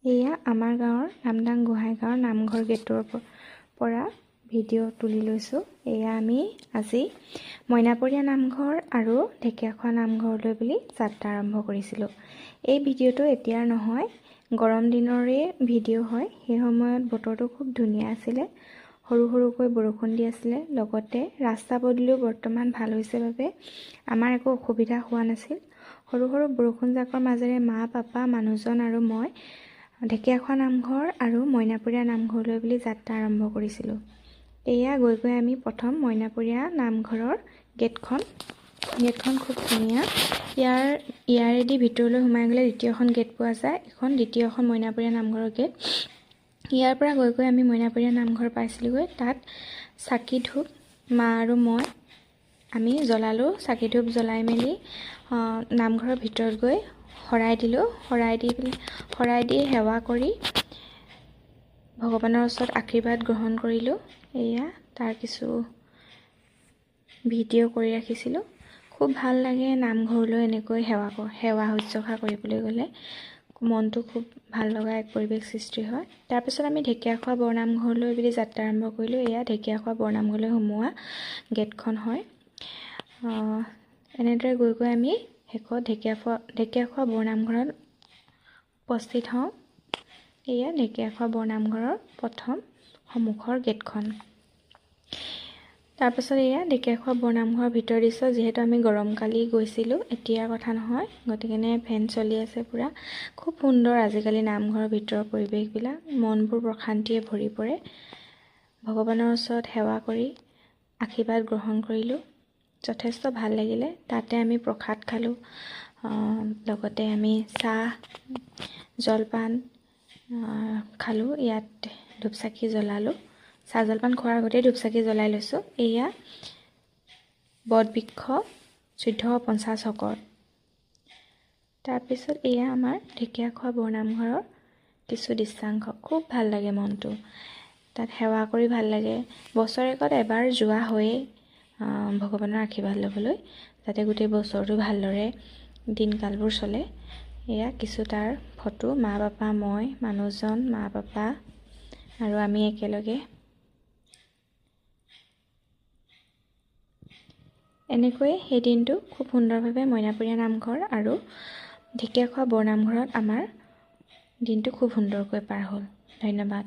এয়া আমাৰ গাঁৱৰ নামদাং গোহাঁই গাঁৱৰ নামঘৰ গেটৰ পৰা ভিডিঅ' তুলি লৈছোঁ। এয়া আমি আজি মইনাপৰীয়া নামঘৰ আৰু ঢেকীয়াখোৱা নামঘৰলৈ বুলি যাত্ৰা আৰম্ভ কৰিছিলোঁ। এই ভিডিঅ'টো এতিয়াৰ নহয়, গৰম দিনৰে ভিডিঅ' হয়। সেই সময়ত বতৰটো খুব ধুনীয়া আছিলে, সৰু সৰুকৈ বৰষুণ দি আছিলে, লগতে ৰাস্তা পদূলিও বৰ্তমান ভাল হৈছে বাবে আমাৰ একো অসুবিধা হোৱা নাছিল। সৰু সৰু বৰষুণজাকৰ মাজেৰে মা, পাপা, মানুহজন আৰু মই ঢেকীয়াখোৱা নামঘৰ আৰু মইনাপৰীয়া নামঘৰলৈ বুলি যাত্ৰা আৰম্ভ কৰিছিলোঁ। এয়া গৈ গৈ আমি প্ৰথম মইনাপৰীয়া নামঘৰৰ গেটখন খুব ধুনীয়া। ইয়াৰেদি ভিতৰলৈ সোমাই গ'লে দ্বিতীয়খন গেট পোৱা যায়। এখন দ্বিতীয়খন মইনাপৰীয়া নামঘৰৰ গেট। ইয়াৰ পৰা গৈ গৈ আমি মইনাপৰীয়া নামঘৰ পাইছিলোঁগৈ। তাত চাকি ধূপ মা আৰু মই আমি জ্বলালোঁ। চাকি ধূপ জ্বলাই মেলি নামঘৰৰ ভিতৰত গৈ শৰাই দিলোঁ। শৰাই দি সেৱা কৰি ভগৱানৰ ওচৰত আশীৰ্বাদ গ্ৰহণ কৰিলোঁ। এয়া তাৰ কিছু ভিডিঅ' কৰি ৰাখিছিলোঁ। খুব ভাল লাগে নামঘৰলৈ এনেকৈ সেৱা শুশ্ৰূষা কৰিবলৈ গ'লে মনটো খুব ভাল লগা এক পৰিৱেশ সৃষ্টি হয়। তাৰপিছত আমি ঢেকীয়াখোৱা বৰনামঘৰলৈ বুলি যাত্ৰা আৰম্ভ কৰিলোঁ। এয়া ঢেকীয়াখোৱা বৰনামঘৰলৈ সোমোৱা গেটখন হয়। এনেদৰে গৈ গৈ আমি শেষত ঢেকীয়াখোৱা বৰনামঘৰত উপস্থিত হওঁ। এয়া ঢেকীয়াখোৱা বৰনামঘৰৰ প্ৰথম সন্মুখৰ গেটখন। তাৰপাছত এয়া ঢেকীয়াখোৱা বৰনামঘৰৰ ভিতৰ দৃশ্য। যিহেতু আমি গৰমকালি গৈছিলোঁ, এতিয়াৰ কথা নহয়, গতিকে ফেন চলি আছে পূৰা। খুব সুন্দৰ আজিকালি নামঘৰৰ ভিতৰৰ পৰিৱেশবিলাক, মনবোৰ প্ৰশান্তিয়ে ভৰি পৰে। ভগৱানৰ ওচৰত সেৱা কৰি আশীৰ্বাদ গ্ৰহণ কৰিলোঁ। যথেষ্ট ভাল লাগিলে। তাতে আমি প্ৰসাদ খালোঁ, লগতে আমি চাহ জলপান খালোঁ। ইয়াত ধূপচাকি জ্বলালোঁ। চাহ জলপান খোৱাৰ আগতেই ধূপচাকি জ্বলাই লৈছোঁ। এয়া বটবৃক্ষ 1450 শকৰ। তাৰপিছত এয়া আমাৰ ঢেকীয়াখোৱা বৰনামঘৰৰ কিছু দৃশ্যাংশ। খুব ভাল লাগে মনটো। তাত সেৱা কৰি ভাল লাগে। বছৰেকত এবাৰ যোৱা হয়েই ভগৱানৰ আশীৰ্বাদ ল'বলৈ, যাতে গোটেই বছৰটো ভালদৰে দিনকালবোৰ চলে। এয়া কিছু তাৰ ফটো, মা, পাপা, মই, মানুহজন, মা, পাপা আৰু আমি একেলগে। এনেকৈয়ে সেই দিনটো খুব সুন্দৰভাৱে মইনাপৰীয়া নামঘৰ আৰু ঢেকীয়াখোৱা বৰনামঘৰত আমাৰ দিনটো খুব সুন্দৰকৈ পাৰ হ'ল। ধন্যবাদ।